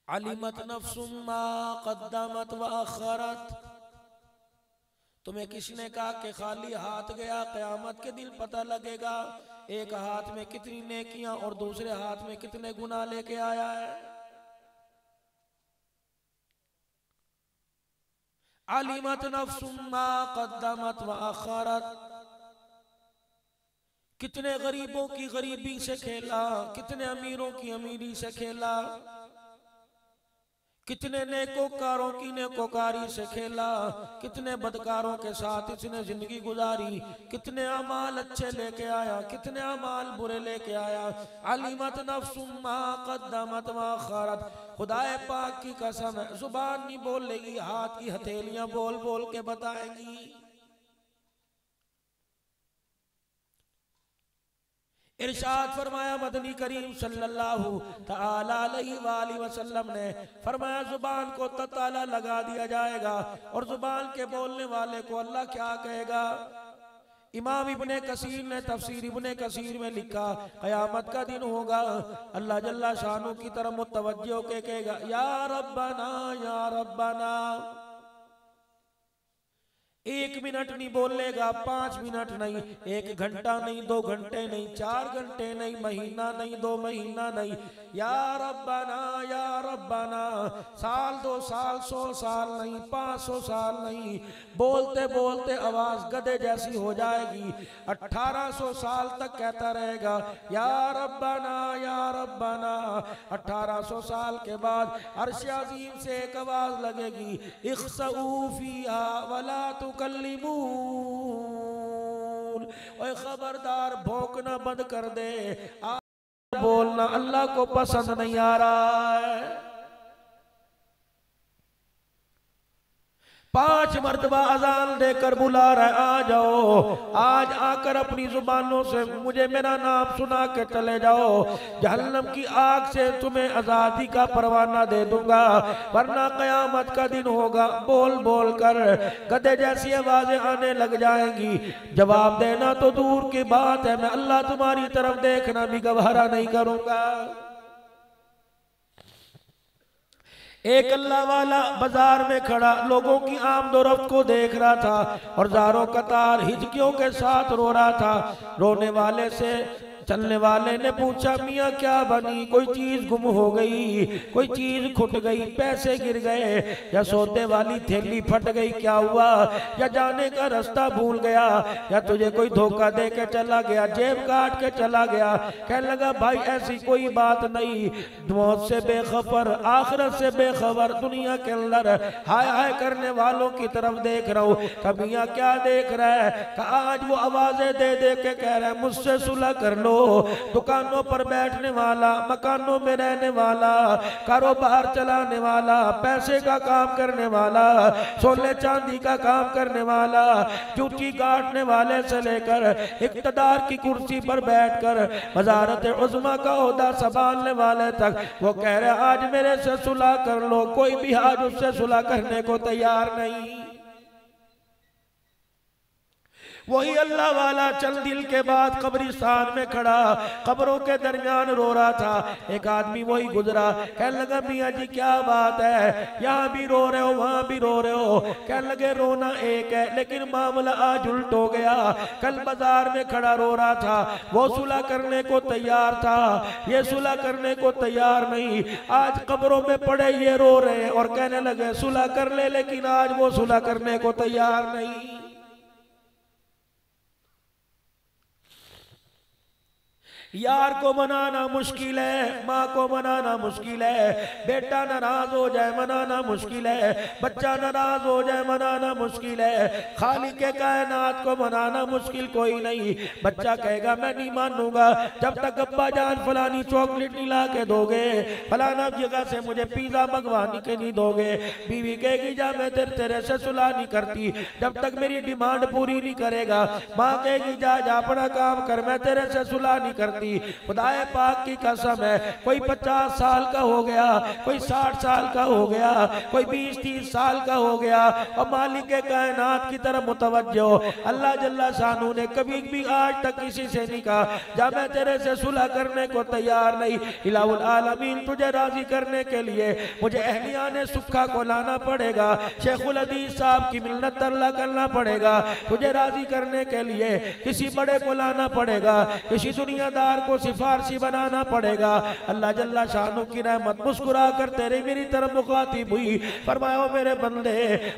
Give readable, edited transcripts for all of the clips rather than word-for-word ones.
अलिमत नफ्सुम मा क़द्दमत व अख़रत। तुम्हें किसने कहा कि खाली हाथ गया? क़यामत के दिन पता लगेगा एक हाथ में कितनी नेकियां और दूसरे हाथ में कितने गुनाह लेके आया है। अलिमत नफ्सुम मा क़द्दमत व अख़रत। कितने गरीबों की गरीबी से खेला, कितने अमीरों की अमीरी से खेला, कितने नेकोकारों की नेकोकारी से खेला, कितने बदकारों के साथ इसने जिंदगी गुजारी, कितने अमाल अच्छे लेके आया, कितने अमाल बुरे लेके आया। अलिमत नफ्सुम मा क़द्दमत व अख़रत। खुदाए पाक की कसम है, जुबान नहीं बोलेगी, हाथ की हथेलियां बोल बोल के बताएंगी। इरशाद फरमाया मदनी करीम सल्लल्लाहु तआला अलैहि वसल्लम ने फरमाया जुबान को ताला लगा दिया जाएगा और जुबान के बोलने वाले को अल्लाह क्या कहेगा। इमाम इब्ने कसीर ने तफसीर इब्ने कसीर में लिखा, क़यामत का दिन होगा, अल्लाह जल्ला शानू की तरफ मुतवज्जो के कहेगा, या रब्बना या रब्बना। 1 मिनट नहीं बोलेगा, 5 मिनट नहीं, 1 घंटा नहीं, 2 घंटे नहीं, 4 घंटे नहीं, महीना नहीं, 2 महीना नहीं, या रब्बना या रब्बना। साल 2 साल 100 साल नहीं, 500 साल नहीं, बोलते बोलते आवाज गधे जैसी हो जाएगी। 1800 साल तक कहता रहेगा या रब्बना या रब्बना। 1800 साल के बाद अर्श अज़ीम से एक आवाज लगेगी, इख्सऊ फीहा वला तुकल्लिमून। ओए खबरदार भौंकना बंद कर दे, बोलना अल्लाह को पसंद नहीं आ रहा है। 5 मर्तबा अजान देकर बुला रहा है, आ जाओ, आज आकर अपनी जुबानों से मुझे मेरा नाम सुना के चले जाओ, जहन्नम की आग से तुम्हें आजादी का परवाना दे दूंगा, वरना कयामत का दिन होगा। बोल बोल कर गधे जैसी आवाजें आने लग जाएंगी। जवाब देना तो दूर की बात है, मैं अल्लाह तुम्हारी तरफ देखना भी गवारा नहीं करूंगा। एक अल्लाह वाला बाजार में खड़ा लोगों की आमदोरफ्त को देख रहा था और ज़ारों कतार हिचकियों के साथ रो रहा था। रोने वाले से चलने वाले ने पूछा, मियाँ क्या बनी? कोई चीज गुम हो गई, कोई चीज खुट गई, पैसे गिर गए, या सौदे वाली थैली फट गई, क्या हुआ? या जाने का रास्ता भूल गया, या तुझे कोई धोखा दे के चला गया, जेब काट के चला गया। कहने लगा, भाई ऐसी कोई बात नहीं, मौत से बेखबर, आखिरत से बेखबर, दुनिया के अंदर हाय हाय करने वालों की तरफ देख रहा हूँ। मियाँ क्या देख रहा है? आज वो आवाजें दे दे के कह रहा है, मुझसे सुलह कर लो। दुकानों पर बैठने वाला, मकानों में रहने वाला, कारोबार चलाने वाला, पैसे का काम करने वाला, सोने चांदी का काम करने वाला, जूती काटने वाले से लेकर इक्तदार की कुर्सी पर बैठकर वजारत उज़्मा का ओहदा संभालने वाले तक वो कह रहे आज मेरे से सुलह कर लो। कोई भी आज उससे सुलह करने को तैयार नहीं। वही अल्लाह वाला चंद दिल के बाद कब्रिस्तान में खड़ा कब्रों के दरमियान रो रहा था। एक आदमी वही गुजरा, कहने लगा, मियाँ जी क्या बात है, यहाँ भी रो रहे हो वहां भी रो रहे हो? कहने लगे, रोना एक है लेकिन मामला आज उल्ट हो गया। कल बाजार में खड़ा रो रहा था, वो सुलह करने को तैयार था, ये सुलह करने को तैयार नहीं। आज कब्रों में पड़े ये रो रहे हैं और कहने लगे सुलह कर ले, लेकिन आज वो सुलह करने को तैयार नहीं। यार को मनाना मुश्किल है, माँ को मनाना मुश्किल है, बेटा नाराज हो जाए मनाना मुश्किल है, बच्चा नाराज हो जाए मनाना मुश्किल है, खालिक के कायनात को मनाना मुश्किल कोई नहीं। बच्चा कहेगा मैं नहीं मानूंगा जब तक अब्बा जान फलानी चॉकलेट नहीं ला के दोगे, फलाना जगह से मुझे पिज्जा मंगवाने के नहीं दोगे। बीवी कहेगी जा मैं तेरे से सुलह नहीं करती जब तक मेरी डिमांड पूरी नहीं करेगा। माँ कहेगी जा अपना काम कर, मैं तेरे से सुलह नहीं करती करती। खुदाए पाक की कसम है, कोई 50 साल का हो गया, कोई 60 साल का हो गया, कोई 20-30 साल का हो गया और मालिक कायनात की तरफ मुतवज्जो। अल्लाह जल्ला शानू ने कभी भी आज तक किसी से नहीं कहा जा मैं तेरे से सुलह करने को तैयार नहीं। इलाहुल आलमीन तुझे राजी करने के लिए मुझे अहलियाने सुक्का को लाना पड़ेगा, शेखुल हदीस साहब की मिन्नत तरला करना पड़ेगा। तुझे राजी करने के लिए किसी बड़े को लाना पड़ेगा, किसी दुनियादार को सिफारशी बनाना पड़ेगा। अल्लाह जल्ला शानू की रहमत मुस्कुरा कर तेरे मेरी तरफ मुखातिब हुई, फरमाया मेरे बंदे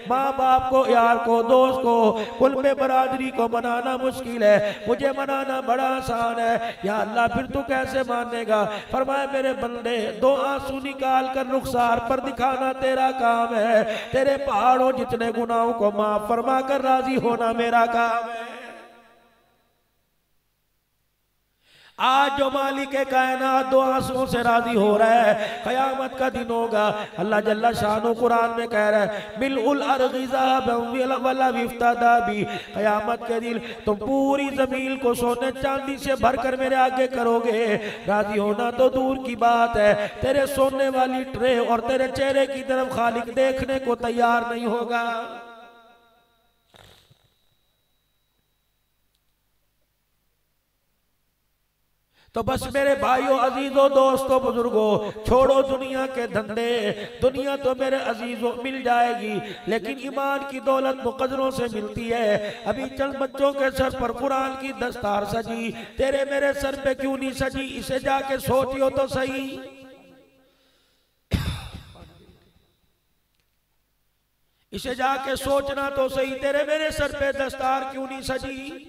माँ बाप को, यार को, दोस्त को, कुल में बरादरी को मनाना मुश्किल है, मुझे मनाना बड़ा आसान है। या अल्लाह फिर तू कैसे मानेगा? फरमाया मेरे बंदे दो आंसू निकाल कर रुखसार पर दिखाना तेरा काम है, तेरे पहाड़ों जितने गुनाहों को माफ फरमा कर राजी होना मेरा काम है। आज जो मालिक कायनात दो आंसुओं से राजी हो रहा है, कयामत का दिन होगा। अल्लाह जल्ला शानो कुरान में कह रहा है बिल भी, कयामत के दिन तुम पूरी जमीन को सोने चांदी से भरकर मेरे आगे करोगे। राजी होना तो दूर की बात है, तेरे सोने वाली ट्रे और तेरे चेहरे की तरफ खालिक देखने को तैयार नहीं होगा। तो बस मेरे भाइयों, अजीजों, दोस्तों, बुजुर्गों, छोड़ो दुनिया के धंधे। दुनिया तो मेरे अजीजों मिल जाएगी, लेकिन ईमान की दौलत मुकद्दरों से मिलती है। अभी चंद बच्चों के सर पर कुरान की दस्तार सजी, तेरे मेरे सर पे क्यों नहीं सजी? इसे जाके सोचियो तो सही। इसे जाके सोचना तो सही, तेरे मेरे सर पे दस्तार क्यों नहीं सजी?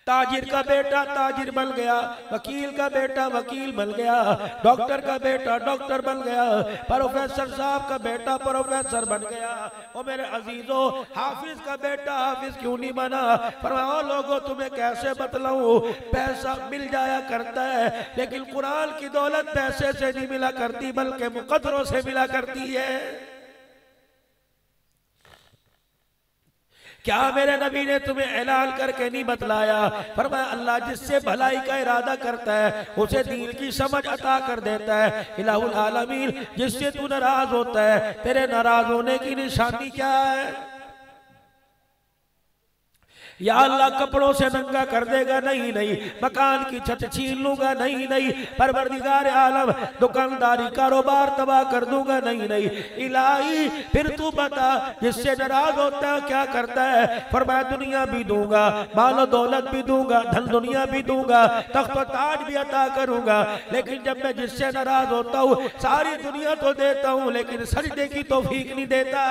ताजिर का बेटा ताजिर बन गया, वकील का बेटा वकील बन गया, डॉक्टर का बेटा डॉक्टर बन गया, प्रोफेसर साहब का बेटा प्रोफेसर बन गया। और मेरे अजीजों, हाफिज का बेटा हाफिज क्यों नहीं बना? फरमाओ लोगों तुम्हें कैसे बतलाऊं, पैसा मिल जाया करता है, लेकिन कुरान की दौलत पैसे से नहीं मिला करती, बल्कि मुकद्दरों से मिला करती है। क्या मेरे नबी ने तुम्हें ऐलान करके नहीं बतलाया? फरमाया अल्लाह जिससे भलाई का इरादा करता है उसे दीन की समझ अता कर देता है। इलाहुल आलमीन जिससे तू नाराज होता है, तेरे नाराज होने की निशानी क्या है? या अल्लाह कपड़ों से नंगा कर देगा? नहीं नहीं। मकान की छत छीन लूंगा? नहीं नहीं। परवरदिगार आलम दुकानदारी कारोबार तबाह कर दूंगा? नहीं नहीं। इलाही फिर तू बता जिससे नाराज होता है क्या करता है? फरमाया दुनिया भी दूंगा, मालो दौलत भी दूंगा, धन दुनिया भी दूंगा, तख्त व ताज भी अता करूंगा, लेकिन जब मैं जिससे नाराज होता हूँ सारी दुनिया तो देता हूँ, लेकिन सजदे की तौफीक नहीं देता।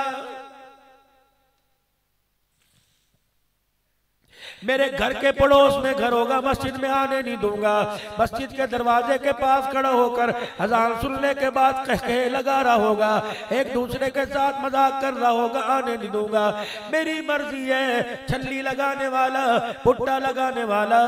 मेरे घर के पड़ोस में घर होगा, मस्जिद में आने नहीं दूंगा। मस्जिद के दरवाजे के पास खड़ा होकर अजान सुनने के बाद कह लगा रहा होगा, एक दूसरे के साथ मजाक कर रहा होगा, आने नहीं दूंगा। मेरी मर्जी है, छल्ली लगाने वाला, पुट्टा लगाने वाला,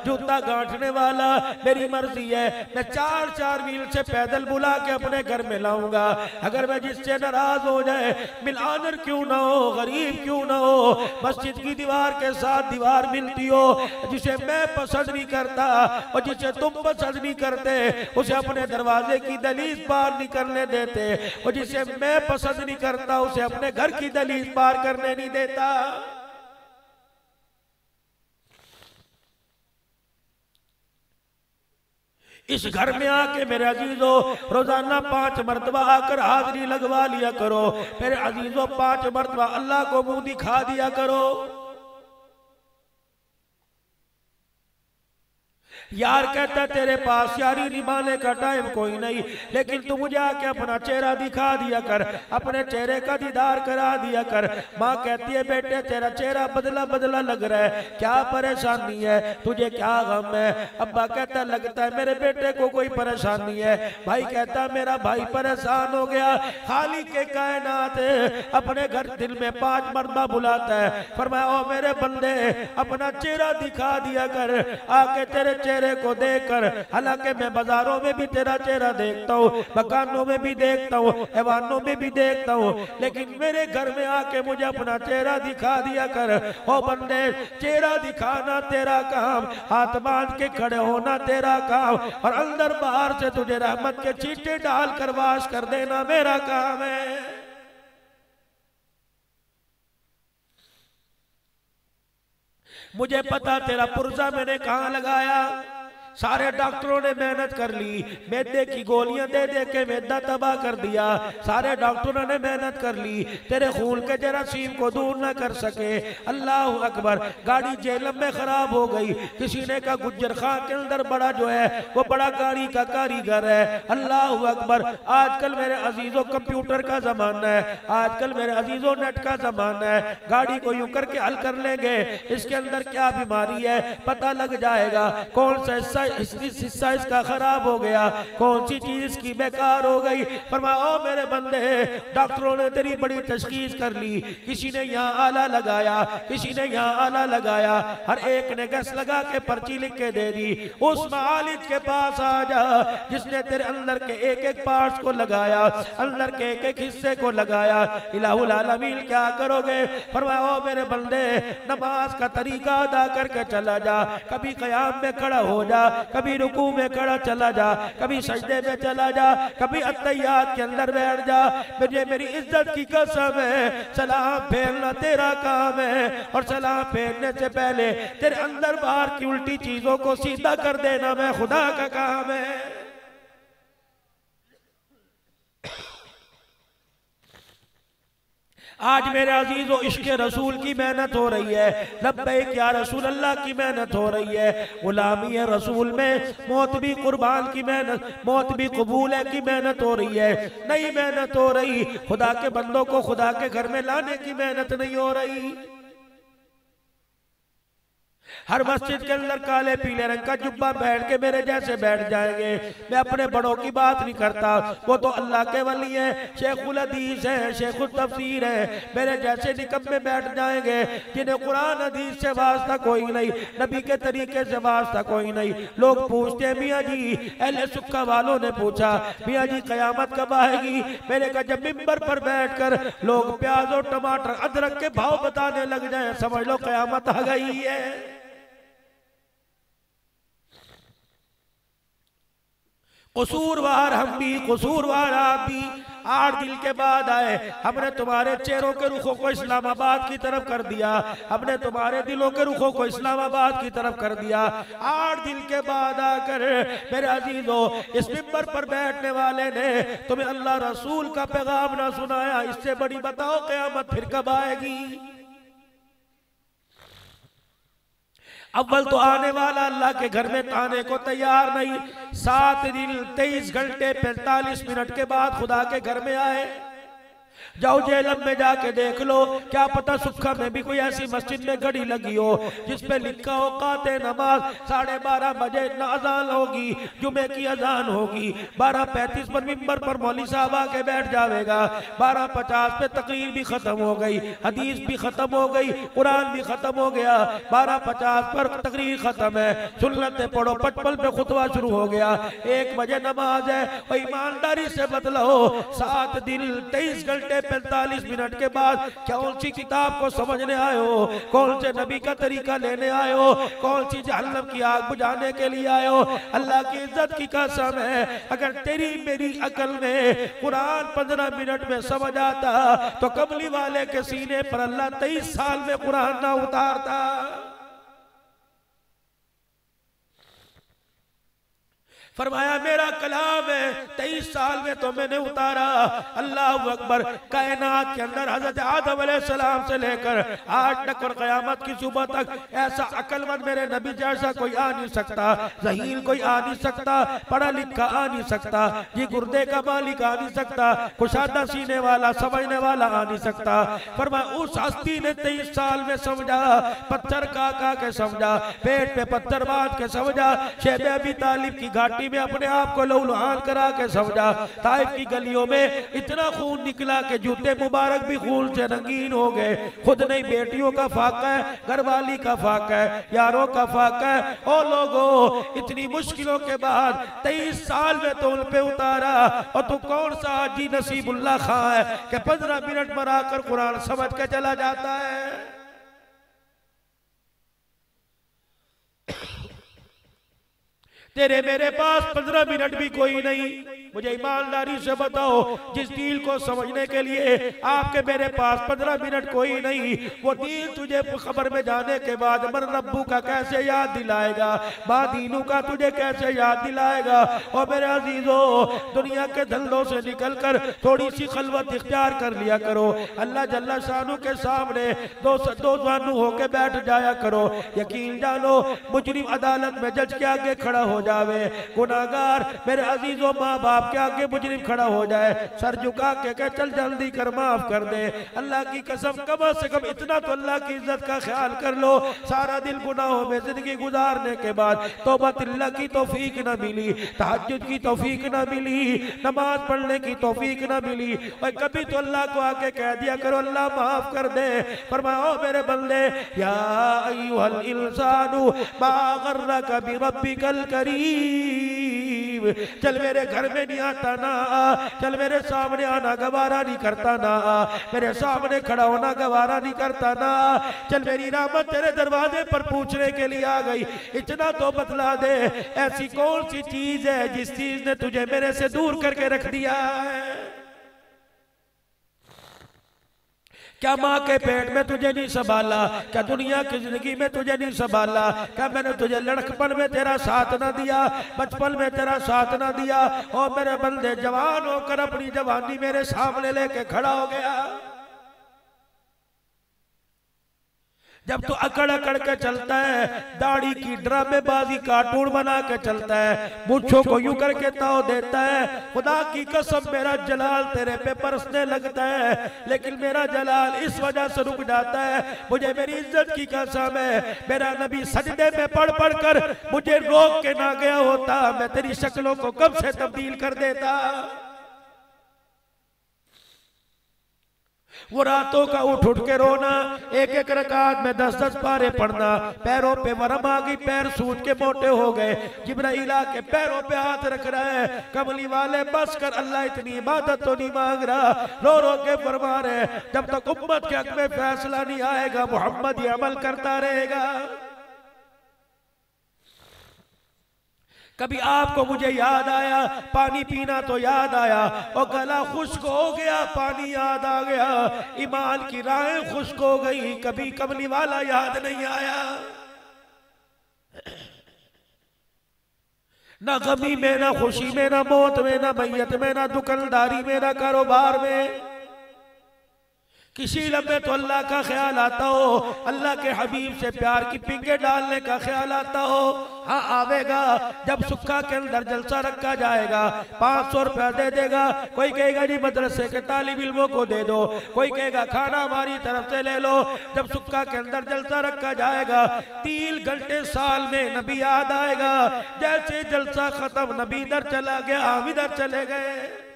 जूता गांठने वाला, मेरी मर्जी है। मैं 4-4 मील से पैदल बुला के अपने घर में लाऊंगा। अगर मैं जिससे नाराज हो जाए, मिलानर क्यों ना हो, गरीब क्यों ना हो, मस्जिद की दीवार के साथ दीवार मिलती हो, जिसे मैं पसंद नहीं करता और जिसे तुम पसंद नहीं करते, उसे अपने दरवाजे की दहलीज पार नहीं करने देते, और जिसे मैं पसंद नहीं करता उसे अपने घर की दहलीज पार करने नहीं देता। इस घर में आके मेरे अजीजों रोजाना 5 मरतबा आकर हाजिरी लगवा लिया करो। मेरे अजीजों 5 मरतबा अल्लाह को मुंह दिखा दिया करो। यार कहता तेरे पास यारी निभाने का टाइम कोई नहीं, लेकिन तू मुझे आके अपना चेहरा दिखा दिया कर, अपने चेहरे का दीदार करा दिया कर। माँ कहती है बेटे तेरा चेहरा बदला बदला लग रहा है, क्या परेशानी है, तुझे क्या गम है? अब्बा कहता लगता है मेरे बेटे को कोई परेशानी है। भाई कहता मेरा भाई परेशान हो गया। खाली के कायनात अपने घर दिल में 5 मरतबा बुलाता है, फरमाया ओ मेरे बंदे अपना चेहरा दिखा दिया कर, आके तेरे चेहरे को देखकर, हालांकि मैं बाजारों में भी तेरा चेहरा देखता हूँ, मकानों में भी देखता हूँ, हैवानों में भी देखता हूँ, लेकिन मेरे घर में आके मुझे अपना चेहरा दिखा दिया कर। ओ बंदे, चेहरा दिखाना तेरा काम, हाथ बांध के खड़े होना तेरा काम, और अंदर बाहर से तुझे रहमत के छींटे डाल कर वाश कर देना मेरा काम है। मुझे पता तेरा पुर्जा मैंने कहां लगाया। सारे डॉक्टरों ने मेहनत कर ली, मैदे की गोलियां दे दे के मैदा तबाह कर दिया। सारे डॉक्टरों ने मेहनत कर ली, तेरे खून के जरासीम को दूर ना कर सके। अल्लाह अकबर। गाड़ी जेलम में खराब हो गई, किसी ने कहा गुज्जर खां के अंदर बड़ा जो है वो बड़ा गाड़ी का कारीगर है। अल्लाह अकबर। आजकल मेरे अजीजों कंप्यूटर का जमाना है, आजकल मेरे अजीजों नेट का जमाना है। गाड़ी को यूं करके हल कर लेंगे, इसके अंदर क्या बीमारी है पता लग जाएगा, कौन सा हिस्सा इसका खराब हो गया, कौन सी चीज इसकी बेकार हो गई। फरमाया ओ मेरे बंदे, डॉक्टरों ने तेरी बड़ी तशखीस कर ली, किसी ने यहाँ आला लगाया, किसी ने यहाँ आला लगाया, हर एक ने गैस लगा के पर्ची लिख के दे दी। उस मालिक के पास आ जा जिसने तेरे अंदर के एक एक पार्ट्स को लगाया, अंदर के एक एक हिस्से को लगाया। इलाहुल आलमीन क्या करोगे? फरमाया ओ मेरे बंदे, नमाज का तरीका अदा करके चला जा, कभी क़याम में खड़ा हो जा, कभी रुकू में खड़ा चला जा, कभी सजदे में चला जा, कभी अत्तहियात के अंदर बैठ जा। मुझे मेरी इज्जत की कसम है, सलाम फेरना तेरा काम है, और सलाम फेरने से पहले तेरे अंदर बाहर की उल्टी चीजों को सीधा कर देना मैं खुदा का काम है। आज मेरे अजीजों इश्क़ रसूल की मेहनत हो रही है, लब्बैक या रसूल अल्लाह की मेहनत हो रही है, गुलामी है रसूल में मौत भी कुर्बान की मेहनत, मौत भी कबूल है की मेहनत हो रही है। नई मेहनत हो रही, खुदा के बंदों को खुदा के घर में लाने की मेहनत नहीं हो रही। हर मस्जिद के अंदर काले पीले रंग का जुब्बा बैठ के मेरे जैसे बैठ जाएंगे। मैं अपने बड़ों की बात नहीं करता, वो तो अल्लाह के वली है, शेखुल हदीस है, शेखुल तफसीर है। मेरे जैसे निकम्मे बैठ जाएंगे जिन्हें कुरान हदीस से वास्ता कोई नहीं, नबी के तरीके से वास्ता कोई नहीं। लोग पूछते हैं मियाँ जी, अहले सुक्का वालों ने पूछा मियाँ जी कयामत कब आएगी? मैंने कहा जब मिंबर पर बैठकर लोग प्याज और टमाटर अदरक के भाव बताने लग जाए, समझ लो कयामत आ गई है। कसूरवार हम भी, कसूरवार आप भी। 8 दिन के बाद आए, हमने तुम्हारे चेहरों के रुखों को इस्लामाबाद की तरफ कर दिया, हमने तुम्हारे दिलों के रुखों को इस्लामाबाद की तरफ कर दिया। 8 दिन के बाद आकर मेरे अजीजों, इस मिंबर पर बैठने वाले ने तुम्हें अल्लाह रसूल का पैगाम ना सुनाया, इससे बड़ी बताओ क़यामत फिर कब आएगी? अव्वल तो आने वाला अल्लाह के घर में आने को तैयार नहीं। 7 दिन 23 घंटे 45 मिनट के बाद खुदा के घर में आए। जाओ जेलम में जाके देख लो, क्या पता सुक्खा में भी कोई ऐसी मस्जिद में घड़ी लगी हो जिसपे लिखा हो काते नमाज 12:30 बजे अजान होगी, जुमे की अजान होगी। 12:35 पर मिंबर पर मौलवी साहब आके बैठ जाएगा, 12:50 पे तकरीर भी खत्म हो गई, हदीस भी खत्म हो गई, कुरान भी खत्म हो गया। 12:50 पर तकरीर खत्म है, सुन्नतें पढ़ो, 55 पे खुतबा शुरू हो गया, 1 बजे नमाज है। और ईमानदारी से बदलो, 7 दिन 23 घंटे 45 मिनट के बाद कौन सी किताब को समझने आए हो, कौन से नबी का तरीका लेने आए हो, कौन सी जहन्नम की आग बुझाने के लिए आए हो? अल्लाह की इज्जत की कसम है, अगर तेरी मेरी अकल में कुरान 15 मिनट में समझ आता तो कमली वाले के सीने पर अल्लाह 23 साल में कुरान ना उतारता। फरमाया मेरा कलाम है 23 साल में तो मैंने उतारा। अल्लाह अकबर। कायनात के अंदर हजरत आदम अलैहिस्सलाम से लेकर आज तक और क़यामत की सुबह तक ऐसा अक्लमंद मेरे नबी जैसा कोई आ नहीं सकता, ज़हीन कोई आ नहीं सकता, पढ़ा लिखा आ नहीं सकता, ये गुर्दे का मालिक आ नहीं सकता, कुशादा सीने वाला समझने वाला आ नहीं सकता। फरमाया उस हस्ती ने 23 साल में समझा, पत्थर का के समझा, पेट पे पत्थर बांध के समझा, शेब अबी तालिब की घाटी घाटी में अपने आप को लहूलुहान करा के समझा। ताइफ की गलियों में इतना खून निकला कि जूते मुबारक भी खून से रंगीन हो गए। खुद नहीं, बेटियों का फाका है, घरवाली का फाका है, यारों का फाका है। और लोगों, इतनी मुश्किलों के बाद 23 साल में तो उन पे उतारा, और तू कौन सा हाजी नसीबुल्लाह खां है कि 15 मिनट मरा कर कुरान समझ के चला जाता है। तेरे मेरे पास 15 मिनट भी कोई नहीं। मुझे ईमानदारी से बताओ, जिस दीन को समझने के लिए आपके मेरे पास 15 मिनट कोई नहीं, वो दीन तुझे खबर में जाने के बाद मन रब्बू का कैसे याद दिलाएगा, बा दीनू का तुझे कैसे याद दिलाएगा। और मेरे अजीजों, दुनिया के धंधों से निकलकर थोड़ी सी खलवत इख्तियार कर लिया करो। अल्लाह जल्ला शानू के सामने दो जानू होके बैठ जाया करो। यकीन जानो, मुजरिम अदालत में जज के आगे खड़ा हो जावे, गुनाहगार मेरे अजीजों माँ बाप के आगे मुजरिम खड़ा हो जाए, सर झुका के कहे चल जल्दी कर, माफ कर दे। अल्लाह की कसम, कम से कम इतना तो अल्लाह की इज्जत का ख्याल कर लो। सारा दिन गुनाहों में जिंदगी गुजारने के बाद तौबा तिल्ला की तौफीक न मिली, तहज्जुद की तौफीक न मिली, नमाज पढ़ने की तौफीक न मिली, और कभी तो अल्लाह को आके कह दिया करो अल्लाह माफ कर दे। फरमाओ मेरे बंदे, या अय्युहल इंसानु मा गर्रका बिरब्बिकल करीम, चल मेरे घर में नहीं आता ना, चल मेरे सामने आना गवारा नहीं करता ना, मेरे सामने खड़ा होना गवारा नहीं करता ना, चल मेरी रहमत तेरे दरवाजे पर पूछने के लिए आ गई। इतना तो बतला दे, ऐसी कौन सी चीज है जिस चीज ने तुझे मेरे से दूर करके रख दिया है? क्या माँ के पेट में तुझे नहीं संभाला? क्या दुनिया की जिंदगी में तुझे नहीं संभाला? क्या मैंने तुझे लड़कपन में तेरा साथ ना दिया, बचपन में तेरा साथ ना दिया? और मेरे बंदे जवान होकर अपनी जवानी मेरे सामने लेके खड़ा हो गया। जब तू अकड़ अकड़ के चलता है, दाढ़ी की ड्रामेबाजी कार्टून बना के चलता है, मूंछों को यूं करके ताव देता है, खुदा की कसम मेरा जलाल तेरे पे बरसने लगता है। लेकिन मेरा जलाल इस वजह से रुक जाता है, मुझे मेरी इज्जत की कसम है, मेरा नबी सजदे में पढ़ पढ़ कर मुझे रोक के ना गया होता, मैं तेरी शक्लों को कब से तब्दील कर देता। वो रातों का उठ उठ के रोना, एक एक रकात में 10-10 पारे पढ़ना, पैरों पे वरम आ गई, पैर सूज के मोटे हो गए, जिब्राइल आके पैरों पे हाथ रख रहा है, कमली वाले बस कर, अल्लाह इतनी इबादत तो नहीं मांग रहा। रो रो के फरमा रहे, जब तक उम्मत के हक में फैसला नहीं आएगा मोहम्मद ये अमल करता रहेगा। कभी आपको मुझे याद आया, पानी पीना तो याद आया, और गला खुश्क हो गया, पानी याद आ गया, ईमान की राहें खुश्क हो गई, कभी कमली वाला याद नहीं आया। ना गमी में, ना खुशी में, ना मौत में, ना मैयत में, ना दुकानदारी में, ना कारोबार में, किसी लम्हे तो अल्लाह का ख्याल आता हो, अल्लाह के हबीब से प्यार की पिंगे डालने का ख्याल आता हो। हाँ आवेगा, जब सुक्का के अंदर जलसा रखा जाएगा, 500 रुपया दे देगा, कोई कहेगा जी मदरसे के तालिब इल्मों को दे दो, कोई कहेगा खाना हमारी तरफ से ले लो। जब सुक्का के अंदर जलसा रखा जाएगा, 3 घंटे साल में नबी याद आएगा, जैसे जलसा खत्म नबी इधर चला गया, हम इधर चले गए।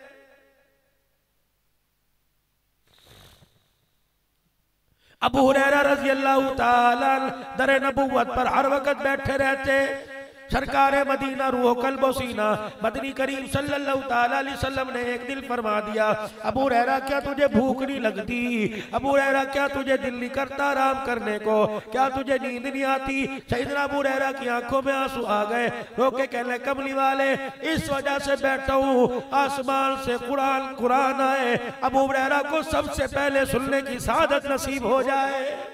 अबू हुरैरा रज़ी अल्लाह ताला दरे नबुव्वत पर हर वक्त बैठे रहते। सरकार मदीना रूह कल्ब सीना मदनी करीम सल्लल्लाहु ताला अलैहि वसल्लम ने एक दिल फरमा दिया, अबू हुरैरा क्या तुझे भूख नहीं लगती? अबू हुरैरा क्या तुझे दिल नहीं करता आराम करने को? क्या तुझे नींद नहीं आती? सैयदना अबू हुरैरा की आंखों में आंसू आ गए, रोके कहने कमली वाले इस वजह से बैठा हूँ, आसमान से कुरान आए, अबू हुरैरा को सबसे पहले सुनने की सादत नसीब हो जाए।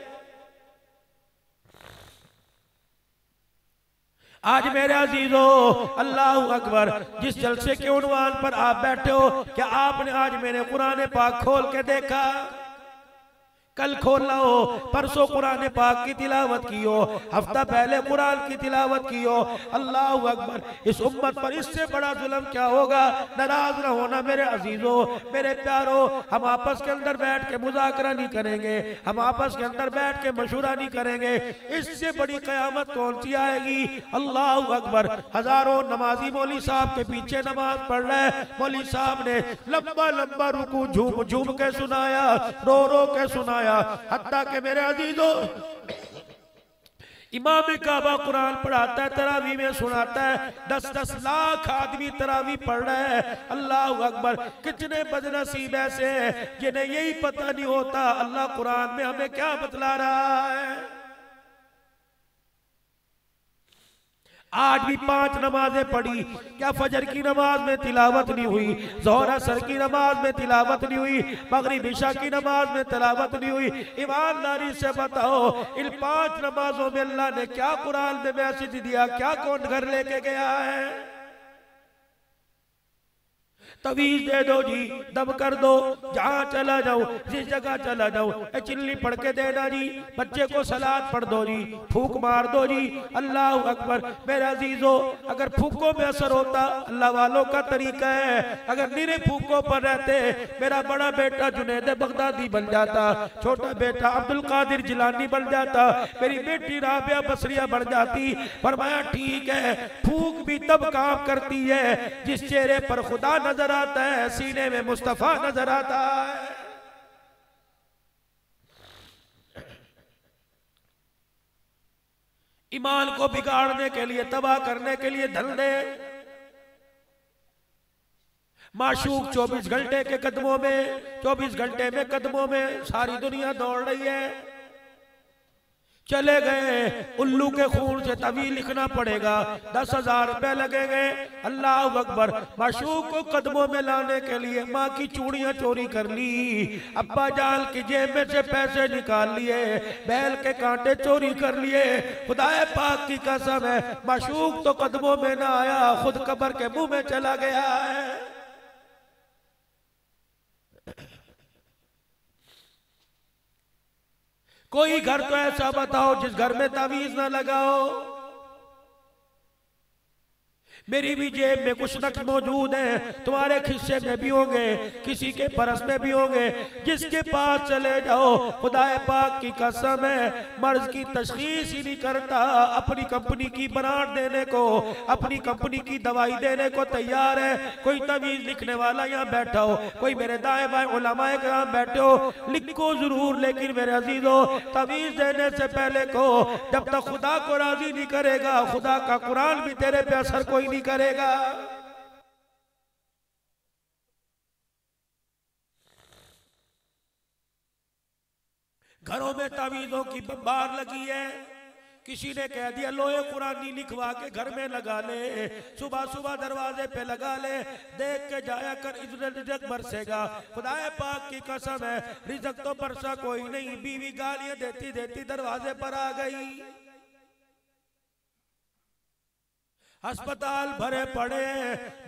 आज मेरे अजीजों, अल्लाह अकबर, जिस जलसे के उन्वान पर आप बैठे हो, क्या आपने आज मेरे कुरान पाक खोल के देखा? कल खोला हो, परसों कुरान पाक की तिलावत की हो, हफ्ता पहले कुरान की तिलावत की हो। अल्लाह अकबर। इस उम्मत पर इससे बड़ा जुल्म क्या होगा। नाराज न होना मेरे अजीजों, मेरे प्यारों, हम आपस के अंदर बैठ के मुज़ाकरा नहीं करेंगे, हम आपस के अंदर बैठ के मशूरा नहीं करेंगे, इससे बड़ी क़यामत कौन सी आएगी। अल्लाह अकबर। हजारों नमाजी मौली साहब के पीछे नमाज पढ़ रहे, मौली साहब ने लंबा लंबा रुकू झूम झूम के सुनाया, रो रो के सुनाया। हत्ता के मेरे अजीजों, इमाम काबा कुरान पढ़ाता है, तरावी में सुनाता है, 10-10 लाख आदमी तरावी पढ़ रहे हैं। अल्लाह अकबर। कितने बदनसीब ऐसे हैं जिन्हें यही पता नहीं होता अल्लाह कुरान में हमें क्या बतला रहा है। आज भी 5 नमाजें पढ़ी, क्या फजर की नमाज में तिलावत नहीं हुई, ज़ोहर असर की नमाज में तिलावत नहीं हुई, मगरिब इशा की नमाज में तिलावत नहीं हुई। ईमानदारी से बताओ, इन 5 नमाजों में अल्लाह ने क्या कुरान में मैसेज दिया, क्या कौन घर लेके गया है। तवीज दे दो जी, दब कर दो, जहां चला जाओ, जिस जगह चला जाओ, चिल्ली पढ़ के देना जी, बच्चे को सलाद पढ़ दो जी, फूक मार दो जी। अल्लाह अकबर। मेरे अजीजों, अगर फूकों में असर होता, अल्लाह वालों का तरीका है, अगर निरे फूकों पर रहते, मेरा बड़ा बेटा जुनैद बगदादी बन जाता, छोटा बेटा अब्दुल कादिर जिलानी बन जाता, मेरी बेटी राबिया बसरिया बन जाती। फरमाया ठीक है, फूक भी तब काम करती है जिस चेहरे पर खुदा नजर आता है, सीने में मुस्तफा नजर आता है। ईमान को बिगाड़ने के लिए, तबाह करने के लिए धंधे। माशूक 24 घंटे के कदमों में, 24 घंटे में कदमों में सारी दुनिया दौड़ रही है। चले गए, उल्लू के खून से तवील लिखना पड़ेगा, 10,000 रुपए लगेंगे। अल्लाह अकबर। माशूक को कदमों में लाने के लिए माँ की चूड़ियां चोरी कर ली, अब्बा जान की जेब में से पैसे निकाल लिए, बैल के कांटे चोरी कर लिए। खुदाए पाक की कसम है, माशूक तो कदमों में ना आया, खुद कब्र के मुंह में चला गया है। कोई घर तो ऐसा बताओ जिस घर में तावीज ना लगाओ। मेरी भी जेब में कुछ नक्श मौजूद हैं, तुम्हारे खिस्से में भी होंगे, किसी के परस में भी होंगे। जिसके पास चले जाओ, खुदाए पाक की कसम है, मर्ज की तशखीस ही नहीं करता, अपनी कंपनी की ब्रांड देने को, अपनी कंपनी की दवाई देने को तैयार है। कोई तवीज लिखने वाला यहाँ बैठा हो, कोई मेरे दाएं बाएं उलमाए यहाँ बैठे हो, लिखो जरूर, लेकिन मेरे अजीजों, तवीज देने से पहले को, जब तक खुदा को राजी नहीं करेगा, खुदा का कुरान भी तेरे पे असर कोई नहीं करेगा। घरों में तावीजों की बम्बार लगी है। किसी ने कह दिया लोहे कुरानी लिखवा के घर में लगा ले, सुबह सुबह दरवाजे पे लगा ले, देख के जाया कर, रिज़्क़ बरसेगा। खुदाए पाक की कसम है, रिज़्क़ तो बरसा कोई नहीं। बीवी गालियां देती देती दरवाजे पर आ गई। अस्पताल भरे पड़े,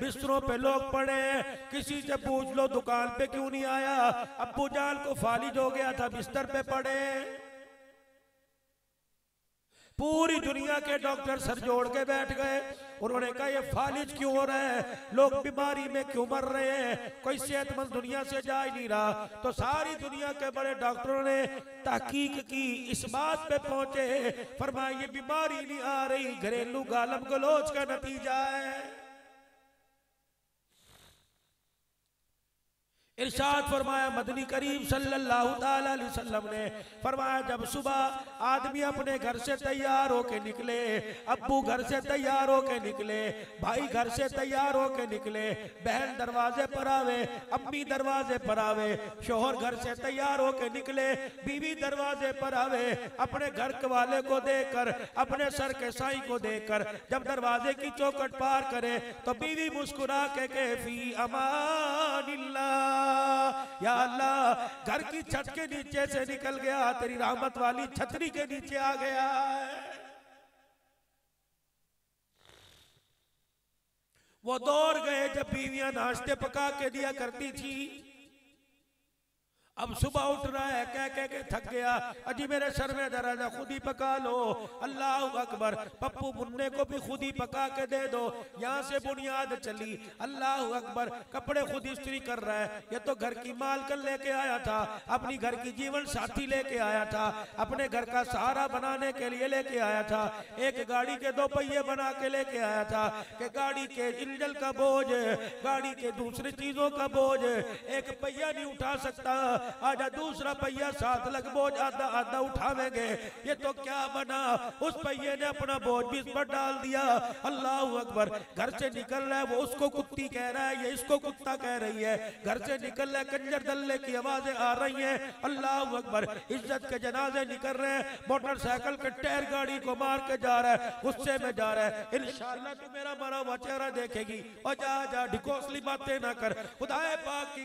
बिस्तरों पे लोग पड़े, किसी से पूछ लो दुकान पे क्यों नहीं आया, अब्बू जान को फालिज हो गया था, बिस्तर पे पड़े। पूरी दुनिया के डॉक्टर सर जोड़ के बैठ गए। उन्होंने कहा ये फालिज क्यों हो रहा है, लोग बीमारी में क्यों मर रहे हैं, कोई सेहतमंद दुनिया से जा ही नहीं रहा। तो सारी दुनिया के बड़े डॉक्टरों ने तहकीक की, इस बात पे पहुंचे, फरमाया ये बीमारी नहीं आ रही, घरेलू गालम गलोच का नतीजा है। इरशाद फरमाया मदनी करीम सल्लल्लाहु ताला अलैहि वसल्लम ने फरमाया, जब सुबह आदमी अपने घर से तैयार होके निकले, अब्बू घर से तैयार होके निकले, भाई घर से तैयार होके निकले, बहन दरवाजे पर आवे, अम्मी दरवाजे पर आवे, शोहर घर से तैयार होके निकले, बीवी दरवाजे पर आवे, अपने घर वाले को देखकर, अपने सर के साईं को देखकर जब दरवाजे की चौखट पार करे तो बीवी मुस्कुरा के फी अमानिल्लाह, या अल्लाह, घर की छत के नीचे से निकल गया, तेरी रहमत वाली छतरी के नीचे आ गया। वो दौड़ गए जब बीवियां नाश्ते पका के दिया करती थी। अब सुबह उठ रहा है, कह कह के थक गया, अजी मेरे सर में दर्द है, खुद ही पका लो। अल्लाह अकबर, पप्पू मुन्ने को भी खुद ही पका के दे दो। यहाँ से बुनियाद चली, अल्लाह अकबर, कपड़े खुद इस्त्री कर रहा है। ये तो घर की मालकन लेके आया था, अपनी घर की जीवन साथी लेके आया था, अपने घर का सहारा बनाने के लिए लेके आया था। एक गाड़ी के 2 पहिए बना के लेके आया था कि गाड़ी के इंजन का बोझ, गाड़ी के दूसरी चीजों का बोझ एक पहिया नहीं उठा सकता, आजा दूसरा पहिया साथ लग बोझ आधा आधा उठावेंगे। ये तो क्या बना, उस पहिए ने अपना बोझ भी इस पर डाल दिया। अल्लाह अकबर, घर से निकल रहा है, वो उसको कुत्ती कह रहा है, ये इसको कुत्ता कह रही है। घर से निकल रहा है, कंजर दल्ले की आवाजें आ रही हैं। अल्लाह अकबर, इज्जत के जनाजे निकल रहे हैं, मोटरसाइकिल के टायर गाड़ी को मार के जा रहा है, गुस्से में जा रहा है। इंशाअल्लाह तू मेरा मरा हुआ चेहरा देखेगी। और जा जा ढिकोसली बातें ना कर, खुदाए पाक की